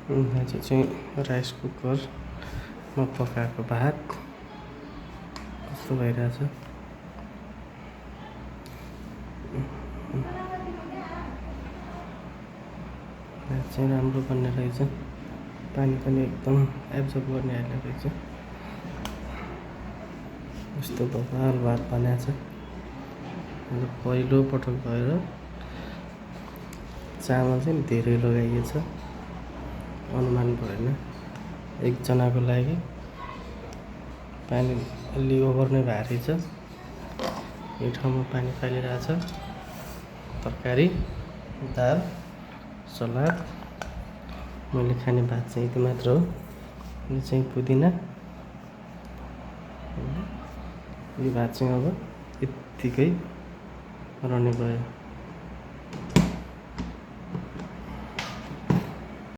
आज चाहिँ राइस कुकरमा पकाएको भात कस्तो भइरहेछ। भात चाहिँ राम्रो बन्ने रहेछ, पानी पनि एकदम एब्जर्ब गर्ने आइले रहेछ। यस्तो बबाल भात बनाएको छ। पहिलो पटक भएर चामल चाहिँ धेरै लगाइएछ, अनुमान भएन। एकजनाको लागि पानी अलि ओभर नै भारी छ। यो ठाउँमा पानी फालिरहेछ। तरकारी, दाल, सलाद। मैले खाने भात चाहिँ यति मात्र हो। यो चाहिँ पुदिना। यो भात चाहिँ अब यत्तिकै रहने भयो।